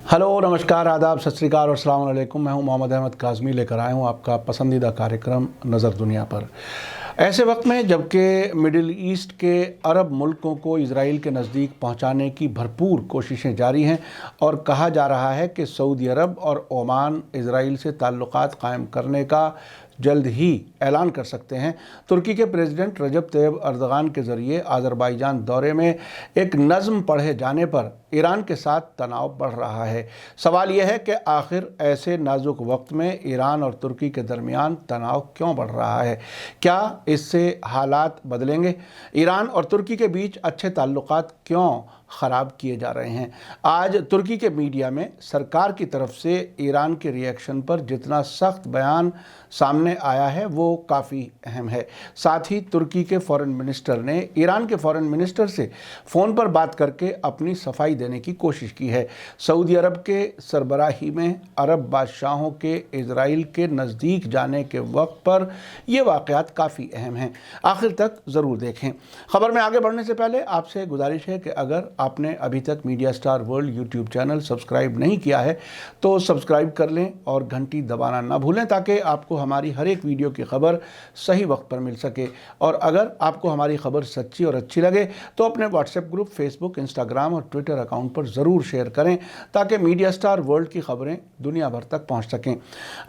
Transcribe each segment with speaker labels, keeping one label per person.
Speaker 1: Hello, नमस्कार, आदाब, सत श्री अकाल और अस्सलाम वालेकुम। मैं हूं मोहम्मद अहमद काज़मी, लेकर आया हूं आपका पसंदीदा कार्यक्रम नज़र दुनिया पर। ऐसे वक्त में जबकि मिडिल ईस्ट के अरब मुल्कों को इजराइल के नज़दीक पहुंचाने की भरपूर कोशिशें जारी हैं और कहा जा रहा है कि सऊदी अरब और ओमान इजराइल से ताल्लुकात कायम करने का जल्द ही ऐलान कर सकते हैं, तुर्की के प्रेसिडेंट रजब तैयब अर्दगान के ज़रिए आज़रबाईजान दौरे में एक नज़्म पढ़े जाने पर ईरान के साथ तनाव बढ़ रहा है। सवाल यह है कि आखिर ऐसे नाजुक वक्त में ईरान और तुर्की के दरमियान तनाव क्यों बढ़ रहा है? क्या इससे हालात बदलेंगे? ईरान और तुर्की के बीच अच्छे ताल्लुकात क्यों ख़राब किए जा रहे हैं? आज तुर्की के मीडिया में सरकार की तरफ से ईरान के रिएक्शन पर जितना सख्त बयान सामने आया है वो काफ़ी अहम है। साथ ही तुर्की के फ़ॉरेन मिनिस्टर ने ईरान के फ़ॉरेन मिनिस्टर से फ़ोन पर बात करके अपनी सफाई देने की कोशिश की है। सऊदी अरब के सरबराही में अरब बादशाहों के इजराइल के नज़दीक जाने के वक्त पर ये वाक़यात काफ़ी अहम हैं। आखिर तक ज़रूर देखें। ख़बर में आगे बढ़ने से पहले आपसे गुजारिश है कि अगर आपने अभी तक media star world YouTube channel subscribe नहीं किया है तो सब्सक्राइब कर लें और घंटी दबाना ना भूलें ताकि आपको हमारी हर एक वीडियो की खबर सही वक्त पर मिल सके। और अगर आपको हमारी खबर सच्ची और अच्छी लगे तो अपने व्हाट्सएप ग्रुप, फेसबुक, इंस्टाग्राम और ट्विटर अकाउंट पर ज़रूर शेयर करें ताकि मीडिया स्टार वर्ल्ड की खबरें दुनिया भर तक पहुंच सकें।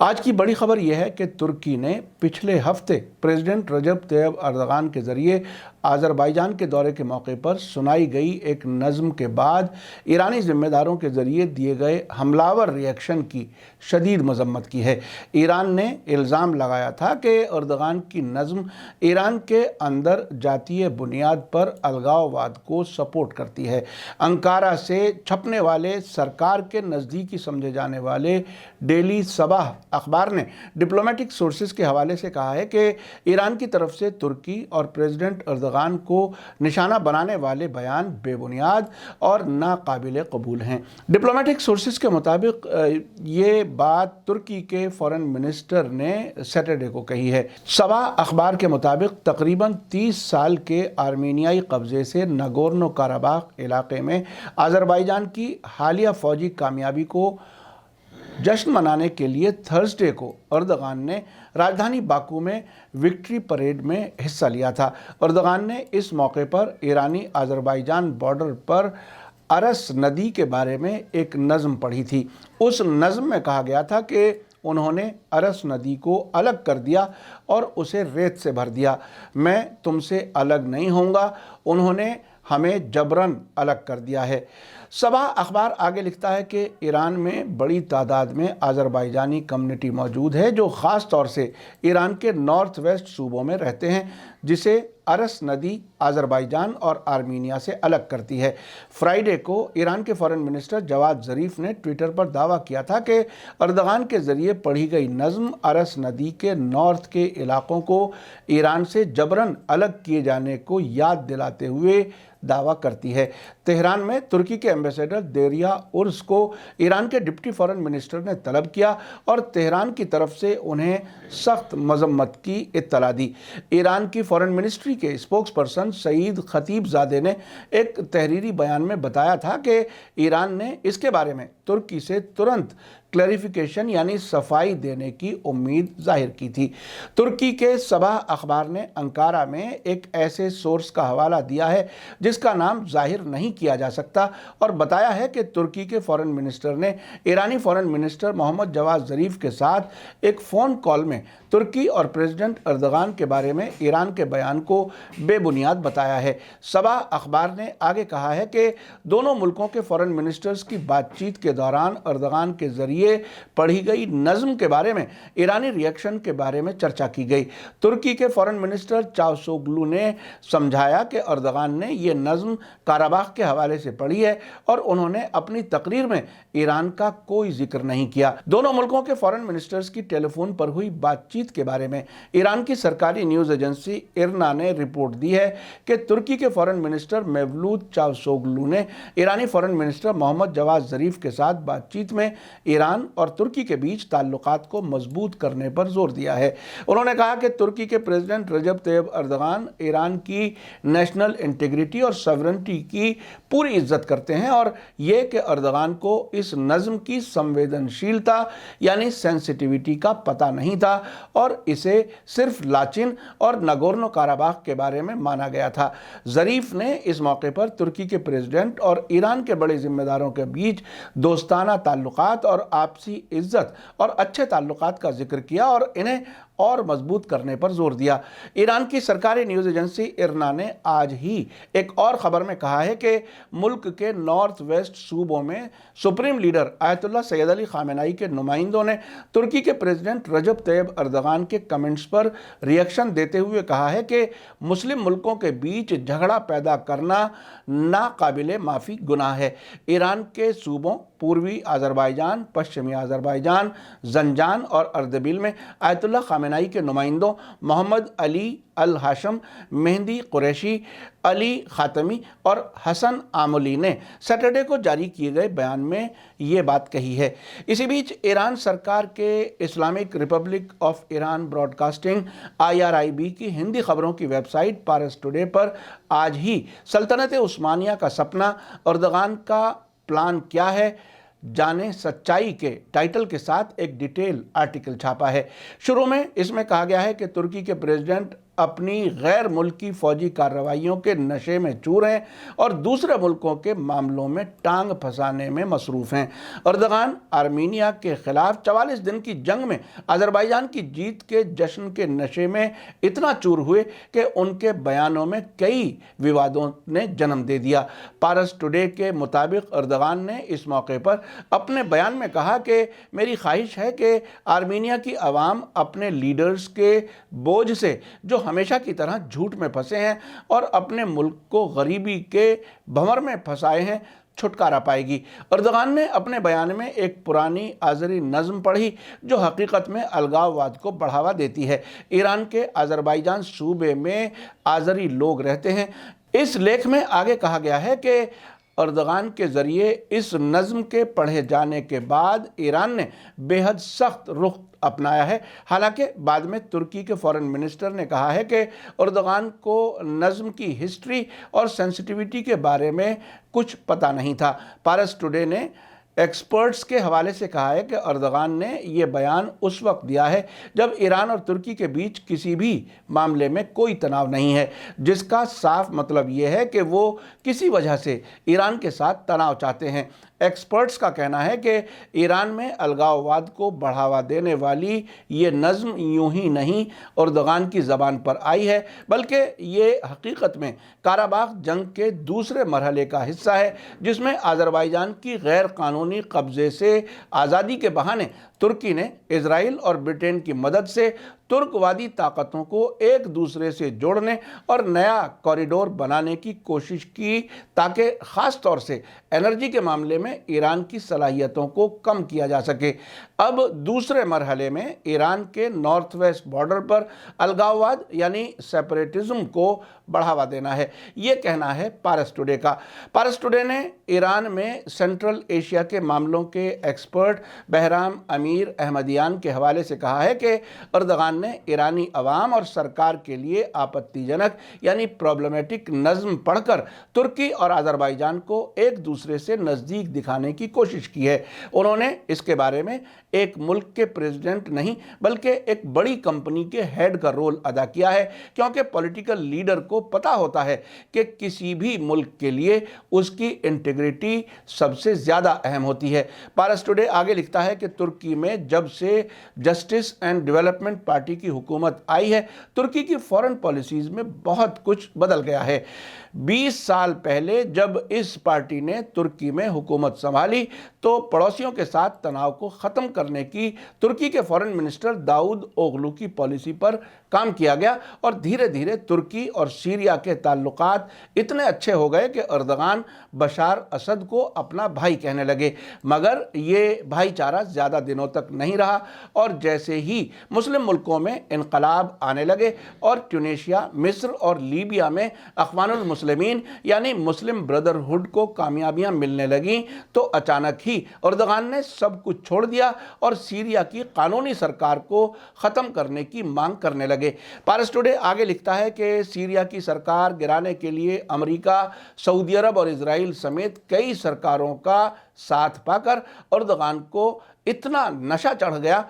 Speaker 1: आज की बड़ी खबर यह है कि तुर्की ने पिछले हफ्ते प्रेसिडेंट रजब तैयब अर्दगान के ज़रिए आज़रबाईजान के दौरे के मौके पर सुनाई गई एक नज़्म के बाद ईरानी ज़िम्मेदारों के ज़रिए दिए गए हमलावर रिएक्शन की शदीद मजम्मत की है। ईरान ने इल्ज़ाम लगाया था कि अर्दगान की नज़्म ईरान के अंदर जातीय बुनियाद पर अलगाववाद को सपोर्ट करती है। अंकारा से छपने वाले सरकार के नज़दीकी समझे जाने वाले डेली सबाह अखबार ने डिप्लोमेटिक सोर्सेज के हवाले से कहा है कि ईरान की तरफ से तुर्की और प्रेसिडेंट अर्दगान को निशाना बनाने वाले बयान बेबुनियाद और नाकाबिले कबूल हैं। डिप्लोमेटिक सोर्सेज के मुताबिक ये बात तुर्की के फॉरेन मिनिस्टर ने सैटरडे को कही है। सबा अखबार के मुताबिक तकरीबन 30 साल के आर्मीनियाई कब्जे से नगोर्नो काराबाख इलाके में आज़रबाईजान की हालिया फौजी कामयाबी को जश्न मनाने के लिए थर्सडे को अर्दगान ने राजधानी बाकू में विक्ट्री परेड में हिस्सा लिया था। अर्दगान ने इस मौके पर ईरानी आज़रबाईजान बॉर्डर पर अरस नदी के बारे में एक नज़्म पढ़ी थी। उस नज़्म में कहा गया था कि उन्होंने अरस नदी को अलग कर दिया और उसे रेत से भर दिया। मैं तुमसे अलग नहीं होऊंगा, उन्होंने हमें जबरन अलग कर दिया है। सबा अखबार आगे लिखता है कि ईरान में बड़ी तादाद में आज़रबाईजानी कम्युनिटी मौजूद है जो ख़ास तौर से ईरान के नॉर्थ वेस्ट सूबों में रहते हैं, जिसे अरस नदी आज़रबाईजान और आर्मीनिया से अलग करती है। फ्राइडे को ईरान के फॉरेन मिनिस्टर जवाद ज़रीफ ने ट्विटर पर दावा किया था कि अर्दगान के ज़रिए पढ़ी गई नज़्म अरस नदी के नॉर्थ के इलाकों को ईरान से जबरन अलग किए जाने को याद दिलाते हुए दावा करती है। तेहरान में तुर्की के एम्बेसडर देरिया उर्स को ईरान के डिप्टी फॉरेन मिनिस्टर ने तलब किया और तेहरान की तरफ से उन्हें सख्त मजम्मत की इत्तला दी। ईरान की फॉरेन मिनिस्ट्री के स्पोक्स पर्सन सईद खतीबजादे ने एक तहरीरी बयान में बताया था कि ईरान ने इसके बारे में तुर्की से तुरंत क्लैरिफिकेशन यानी सफाई देने की उम्मीद जाहिर की थी। तुर्की के सबा अखबार ने अंकारा में एक ऐसे सोर्स का हवाला दिया है जिसका नाम जाहिर नहीं किया जा सकता और बताया है कि तुर्की के फॉरेन मिनिस्टर ने ईरानी फॉरेन मिनिस्टर मोहम्मद जवाद ज़रीफ के साथ एक फ़ोन कॉल में तुर्की और प्रेसिडेंट अर्दगान के बारे में ईरान के बयान को बेबुनियाद बताया है। सबा अखबार ने आगे कहा है कि दोनों मुल्कों के फॉरेन मिनिस्टर्स की बातचीत के दौरान अर्दगान के ज़रिए पढ़ी गई नज़्म के बारे में ईरानी रिएक्शन के बारे में चर्चा की गई। तुर्की के फॉरेन मिनिस्टर चावशोगलू ने समझाया कि अर्दगान ने यह नज़्म काराबाख के हवाले से पढ़ी है और उन्होंने अपनी तकरीर में ईरान का कोई जिक्र नहीं किया। दोनों मुल्कों के फॉरेन मिनिस्टर्स की टेलीफोन पर हुई बातचीत के बारे में ईरान की सरकारी न्यूज़ एजेंसी इरना ने रिपोर्ट दी है कि तुर्की के फॉरेन मिनिस्टर मेवलूद चावशोगलू ने ईरानी फॉरेन मिनिस्टर मोहम्मद जवाद ज़रीफ के साथ साथ बातचीत में ईरान और तुर्की के बीच ताल्लुकात को मजबूत करने पर जोर दिया है। उन्होंने कहा कि तुर्की के प्रेसिडेंट रजब तैयब अर्दगान ईरान की नेशनल इंटीग्रिटी और सॉवरेनिटी की पूरी इज्जत करते हैं और ये कि अर्दगान को इस नज़्म की संवेदनशीलता यानी सेंसिटिविटी का पता नहीं था और इसे सिर्फ लाचिन और नगोर्नो काराबाख के बारे में माना गया था। ज़रीफ ने इस मौके पर तुर्की के प्रेसिडेंट और ईरान के बड़े जिम्मेदारों के बीच दोस्ताना ताल्लुकात और आपसी इज्जत और अच्छे ताल्लुकात का जिक्र किया और इन्हें और मजबूत करने पर जोर दिया। ईरान की सरकारी न्यूज़ एजेंसी इरना ने आज ही एक और ख़बर में कहा है कि मुल्क के नॉर्थ वेस्ट सूबों में supreme leader Ayatollah Syed Ali Khamenei के नुमाइंदों ने तुर्की के प्रेसिडेंट रजब तैयब अर्दगान के कमेंट्स पर रिएक्शन देते हुए कहा है कि मुस्लिम मुल्कों के बीच झगड़ा पैदा करना नाकाबिले माफ़ी गुनाह है। ईरान के सूबों पूर्वी अज़रबैजान, पश्चिमी अज़रबैजान, ज़ंजान और अर्दबिल में आयतुल्लाह खामेनेई के नुमाइंदों मोहम्मद अली अल हाशम, मेहदी कुरैशी, अली ख़ातमी और हसन आमली ने सैटरडे को जारी किए गए बयान में ये बात कही है। इसी बीच ईरान सरकार के Islamic Republic of Iran broadcasting IRIB की हिंदी खबरों की वेबसाइट पारस टुडे पर आज ही सल्तनत उस्मानिया का सपना, अर्दगान का प्लान क्या है, जाने सच्चाई के टाइटल के साथ एक डिटेल आर्टिकल छापा है। शुरू में इसमें कहा गया है कि तुर्की के प्रेसिडेंट अपनी गैर मुल्की फौजी कार्रवाइयों के नशे में चूर हैं और दूसरे मुल्कों के मामलों में टांग फंसाने में मसरूफ़ हैं। अर्दगान आर्मीनिया के खिलाफ 44 दिन की जंग में अज़रबैजान की जीत के जश्न के नशे में इतना चूर हुए कि उनके बयानों में कई विवादों ने जन्म दे दिया। पारस टुडे के मुताबिक अर्दगान ने इस मौके पर अपने बयान में कहा कि मेरी ख्वाहिश है कि आर्मीनिया की आवाम अपने लीडर्स के बोझ से जो हमेशा की तरह झूठ में फंसे हैं और अपने मुल्क को गरीबी के भंवर में फंसाए हैं, छुटकारा पाएगी। अर्दगान ने अपने बयान में एक पुरानी आज़री नज़्म पढ़ी जो हकीकत में अलगाववाद को बढ़ावा देती है। ईरान के अज़रबैजान सूबे में आज़री लोग रहते हैं। इस लेख में आगे कहा गया है कि अर्दगान के ज़रिए इस नज़्म के पढ़े जाने के बाद ईरान ने बेहद सख्त रुख अपनाया है। हालांकि बाद में तुर्की के फॉरेन मिनिस्टर ने कहा है कि अर्दगान को नज़्म की हिस्ट्री और सेंसिटिविटी के बारे में कुछ पता नहीं था। पारस टुडे ने एक्सपर्ट्स के हवाले से कहा है कि अर्दगान ने ये बयान उस वक्त दिया है जब ईरान और तुर्की के बीच किसी भी मामले में कोई तनाव नहीं है, जिसका साफ मतलब ये है कि वो किसी वजह से ईरान के साथ तनाव चाहते हैं। एक्सपर्ट्स का कहना है कि ईरान में अलगाववाद को बढ़ावा देने वाली ये नज़्म यूं ही नहीं अर्दगान की ज़बान पर आई है, बल्कि ये हकीकत में काराबाख जंग के दूसरे मरहले का हिस्सा है, जिसमें अज़रबैजान की गैर कानूनी कब्ज़े से आज़ादी के बहाने तुर्की ने इजराइल और ब्रिटेन की मदद से तुर्कवादी ताकतों को एक दूसरे से जोड़ने और नया कॉरिडोर बनाने की कोशिश की ताकि ख़ास तौर से एनर्जी के मामले में ईरान की सलाहियतों को कम किया जा सके। अब दूसरे मरहले में ईरान के नॉर्थ वेस्ट बॉर्डर पर अलगाववाद यानी सेपरेटिज्म को बढ़ावा देना है, ये कहना है पारस टुडे का। पारस टुडे ने ईरान में सेंट्रल एशिया के मामलों के एक्सपर्ट बहराम अमीर अहमदियान के हवाले से कहा है कि अर्दगान ने ईरानी अवाम और सरकार के लिए आपत्तिजनक यानी प्रॉब्लमेटिक नज़्म पढ़कर तुर्की और अज़रबैजान को एक दूसरे से नज़दीक दिखाने की कोशिश की है। उन्होंने इसके बारे में एक मुल्क के प्रेसिडेंट नहीं बल्कि एक बड़ी कंपनी के हेड का रोल अदा किया है, क्योंकि पॉलिटिकल लीडर को पता होता है कि किसी भी मुल्क के लिए उसकी इंटीग्रिटी सबसे ज़्यादा अहम होती है। पारस टुडे आगे लिखता है कि तुर्की में जब से जस्टिस एंड डेवलपमेंट पार्टी की हुकूमत आई है, तुर्की की फॉरेन पॉलिसीज़ में बहुत कुछ बदल गया है। 20 साल पहले जब इस पार्टी ने तुर्की में हुकूमत संभाली तो पड़ोसियों के साथ तनाव को ख़त्म करने की तुर्की के फॉरेन मिनिस्टर दाऊद ओगलू की पॉलिसी पर काम किया गया और धीरे धीरे तुर्की और सीरिया के ताल्लुकात इतने अच्छे हो गए कि अर्दगान बशार असद को अपना भाई कहने लगे। मगर ये भाईचारा ज़्यादा दिनों तक नहीं रहा और जैसे ही मुस्लिम मुल्कों में इनकलाब आने लगे और ट्यूनीशिया, मिस्र और लीबिया में अख्वानुल मुस्लिमीन यानी मुस्लिम ब्रदरहुड को कामयाबियां मिलने लगीं, तो अचानक ही अर्दगान ने सब कुछ छोड़ दिया और सीरिया की कानूनी सरकार को ख़त्म करने की मांग करने लगे। पारस टुडे आगे लिखता है कि सीरिया की सरकार गिराने के लिए अमेरिका, सऊदी अरब और इजराइल समेत कई सरकारों का साथ पाकर अर्दगान को इतना नशा चढ़ गया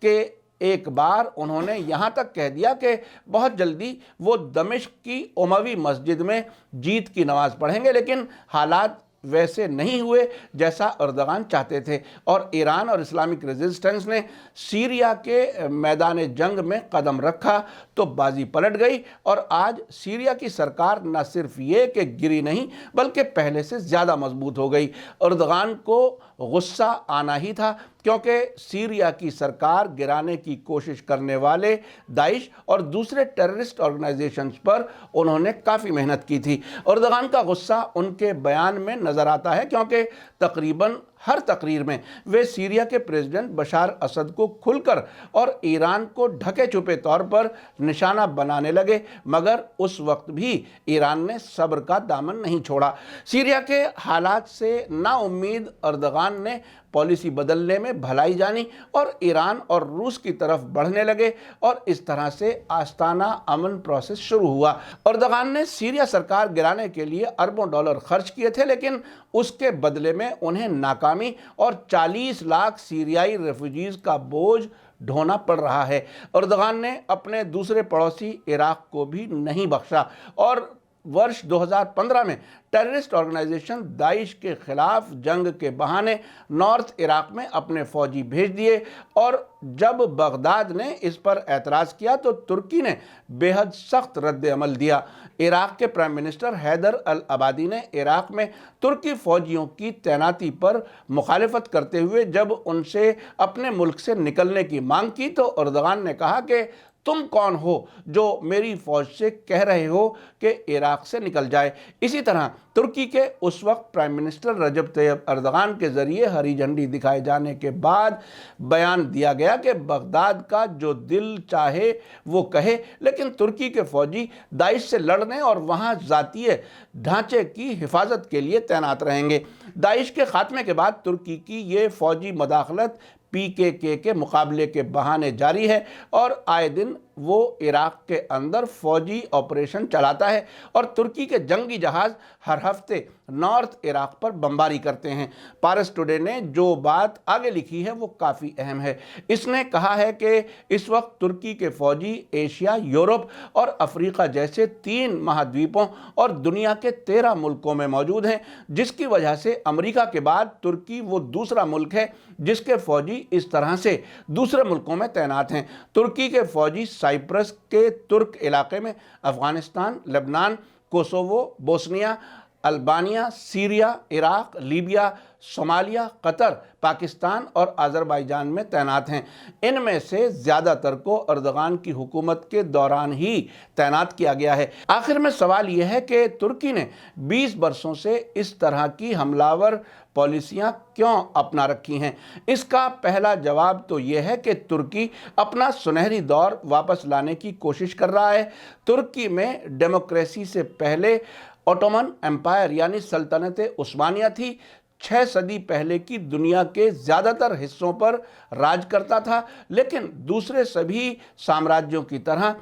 Speaker 1: कि एक बार उन्होंने यहाँ तक कह दिया कि बहुत जल्दी वो दमिश्क की उमवी मस्जिद में जीत की नमाज़ पढ़ेंगे। लेकिन हालात वैसे नहीं हुए जैसा अर्दगान चाहते थे और ईरान और इस्लामिक रेजिस्टेंस ने सीरिया के मैदान जंग में कदम रखा तो बाजी पलट गई और आज सीरिया की सरकार न सिर्फ ये कि गिरी नहीं बल्कि पहले से ज़्यादा मजबूत हो गई। अर्दगान को गुस्सा आना ही था क्योंकि सीरिया की सरकार गिराने की कोशिश करने वाले दाइश और दूसरे टेररिस्ट ऑर्गेनाइजेशंस पर उन्होंने काफ़ी मेहनत की थी। अर्दगान का गुस्सा उनके बयान में नज़र आता है क्योंकि तकरीबन हर तकरीर में वे सीरिया के प्रेसिडेंट बशार असद को खुलकर और ईरान को ढके छुपे तौर पर निशाना बनाने लगे, मगर उस वक्त भी ईरान ने सब्र का दामन नहीं छोड़ा। सीरिया के हालात से नाउम्मीद अर्दगान ने पॉलिसी बदलने में भलाई जानी और ईरान और रूस की तरफ बढ़ने लगे और इस तरह से आस्ताना अमन प्रोसेस शुरू हुआ। अर्दगान ने सीरिया सरकार गिराने के लिए अरबों डॉलर खर्च किए थे, लेकिन उसके बदले में उन्हें नाकामी और 40 लाख सीरियाई रेफ्यूजीज का बोझ ढोना पड़ रहा है। अर्दगान ने अपने दूसरे पड़ोसी इराक को भी नहीं बख्शा और वर्ष 2015 में टेररिस्ट ऑर्गेनाइजेशन दाइश के खिलाफ जंग के बहाने नॉर्थ इराक में अपने फौजी भेज दिए और जब बगदाद ने इस पर एतराज़ किया तो तुर्की ने बेहद सख्त रद्द अमल दिया। इराक के प्राइम मिनिस्टर हैदर अल अबादी ने इराक में तुर्की फौजियों की तैनाती पर मुखालिफत करते हुए जब उनसे अपने मुल्क से निकलने की मांग की तो अर्दगान ने कहा कि तुम कौन हो जो मेरी फौज से कह रहे हो कि इराक से निकल जाए। इसी तरह तुर्की के उस वक्त प्राइम मिनिस्टर रजब तैयब अर्दगान के ज़रिए हरी झंडी दिखाए जाने के बाद बयान दिया गया कि बगदाद का जो दिल चाहे वो कहे, लेकिन तुर्की के फौजी दाइश से लड़ने और वहाँ ज़ातीय ढांचे की हिफाजत के लिए तैनात रहेंगे। दाइश के खात्मे के बाद तुर्की की ये फौजी मदाखलत PKK के मुकाबले के बहाने जारी है और आए दिन वो इराक के अंदर फौजी ऑपरेशन चलाता है और तुर्की के जंगी जहाज़ हर हफ्ते नॉर्थ इराक पर बमबारी करते हैं। पारस टुडे ने जो बात आगे लिखी है वो काफ़ी अहम है। इसने कहा है कि इस वक्त तुर्की के फौजी एशिया, यूरोप और अफ्रीका जैसे 3 महाद्वीपों और दुनिया के 13 मुल्कों में मौजूद हैं, जिसकी वजह से अमेरिका के बाद तुर्की वो दूसरा मुल्क है जिसके फौजी इस तरह से दूसरे मुल्कों में तैनात हैं। तुर्की के फौजी साइप्रस के तुर्क इलाके में, Afghanistan, Lebanon, Kosovo, Bosnia, Albania, Syria, Iraq, Libya, Somalia, Qatar, Pakistan और अज़रबैजान में तैनात हैं। इनमें से ज़्यादातर को अर्दगान की हुकूमत के दौरान ही तैनात किया गया है। आखिर में सवाल यह है कि तुर्की ने 20 वर्षों से इस तरह की हमलावर पॉलिसियां क्यों अपना रखी हैं? इसका पहला जवाब तो यह है कि तुर्की अपना सुनहरी दौर वापस लाने की कोशिश कर रहा है। तुर्की में डेमोक्रेसी से पहले ओटोमन एम्पायर यानी सल्तनत उस्मानिया थी। 6 सदी पहले की दुनिया के ज़्यादातर हिस्सों पर राज करता था, लेकिन दूसरे सभी साम्राज्यों की तरह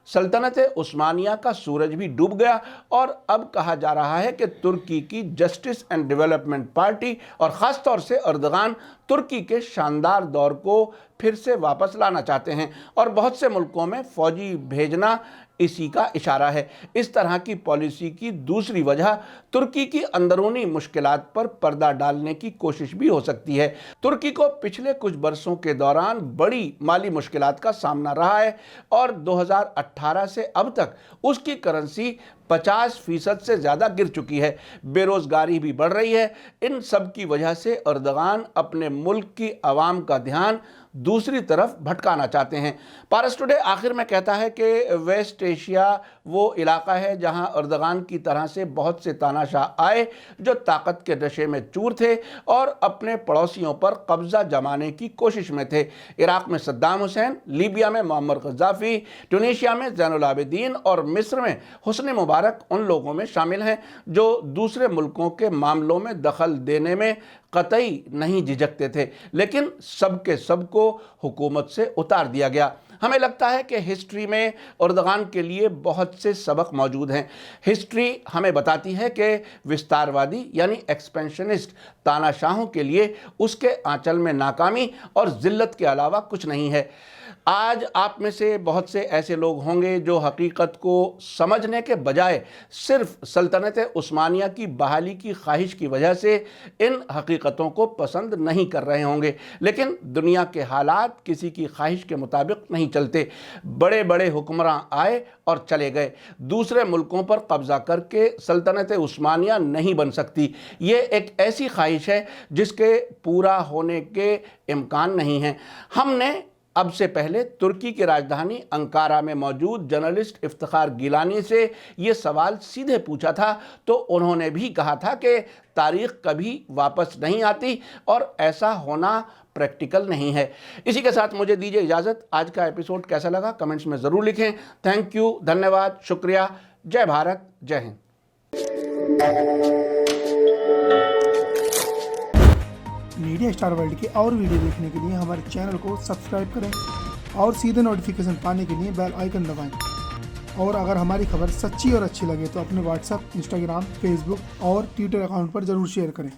Speaker 1: सल्तनत उस्मानिया का सूरज भी डूब गया और अब कहा जा रहा है कि तुर्की की जस्टिस एंड डेवलपमेंट पार्टी और ख़ास तौर से अर्दगान तुर्की के शानदार दौर को फिर से वापस लाना चाहते हैं और बहुत से मुल्कों में फ़ौजी भेजना इसी का इशारा है। इस तरह की पॉलिसी की दूसरी वजह तुर्की की अंदरूनी मुश्किलात पर पर्दा डालने की कोशिश भी हो सकती है। तुर्की को पिछले कुछ वर्षों के दौरान बड़ी माली मुश्किलात का सामना रहा है और 2018 से अब तक उसकी करेंसी 50% से ज़्यादा गिर चुकी है। बेरोज़गारी भी बढ़ रही है। इन सब की वजह से अर्दगान अपने मुल्क की आवाम का ध्यान दूसरी तरफ भटकाना चाहते हैं। पारस टुडे आखिर में कहता है कि वेस्ट एशिया वो इलाका है जहां अर्दगान की तरह से बहुत से तानाशाह आए जो ताकत के नशे में चूर थे और अपने पड़ोसियों पर कब्जा जमाने की कोशिश में थे। इराक में सद्दाम हुसैन, लीबिया में मुअम्मर गद्दाफी, ट्यूनीशिया में ज़ैनुल आबिदीन और मिस्र में हुस्नी मुबारक उन लोगों में शामिल हैं जो दूसरे मुल्कों के मामलों में दखल देने में कतई नहीं झिझकते थे, लेकिन सबके सबको हुकूमत से उतार दिया गया। हमें लगता है कि हिस्ट्री में एर्दोगान के लिए बहुत से सबक मौजूद हैं। हिस्ट्री हमें बताती है कि विस्तारवादी यानी एक्सपेंशनिस्ट तानाशाहों के लिए उसके आंचल में नाकामी और ज़िल्लत के अलावा कुछ नहीं है। आज आप में से बहुत से ऐसे लोग होंगे जो हकीकत को समझने के बजाय सिर्फ सल्तनत उस्मानिया की बहाली की ख्वाहिश की वजह से इन हकीकतों को पसंद नहीं कर रहे होंगे, लेकिन दुनिया के हालात किसी की ख्वाहिश के मुताबिक नहीं चलते। बड़े बड़े हुक्मरान आए और चले गए, दूसरे मुल्कों पर कब्जा करके सल्तनत उस्मानिया नहीं बन सकती। ये एक ऐसी ख्वाहिश है जिसके पूरा होने के इम्कान नहीं है। हमने अब से पहले तुर्की की राजधानी अंकारा में मौजूद जर्नलिस्ट इफ्तिखार गिलानी से ये सवाल सीधे पूछा था, तो उन्होंने भी कहा था कि तारीख़ कभी वापस नहीं आती और ऐसा होना प्रैक्टिकल नहीं है। इसी के साथ मुझे दीजिए इजाज़त। आज का एपिसोड कैसा लगा कमेंट्स में ज़रूर लिखें। थैंक यू, धन्यवाद, शुक्रिया। जय भारत, जय हिंद।
Speaker 2: मीडिया स्टार वर्ल्ड के और वीडियो देखने के लिए हमारे चैनल को सब्सक्राइब करें और सीधे नोटिफिकेशन पाने के लिए बेल आइकन दबाएं। और अगर हमारी खबर सच्ची और अच्छी लगे तो अपने व्हाट्सएप, इंस्टाग्राम, फेसबुक और ट्विटर अकाउंट पर ज़रूर शेयर करें।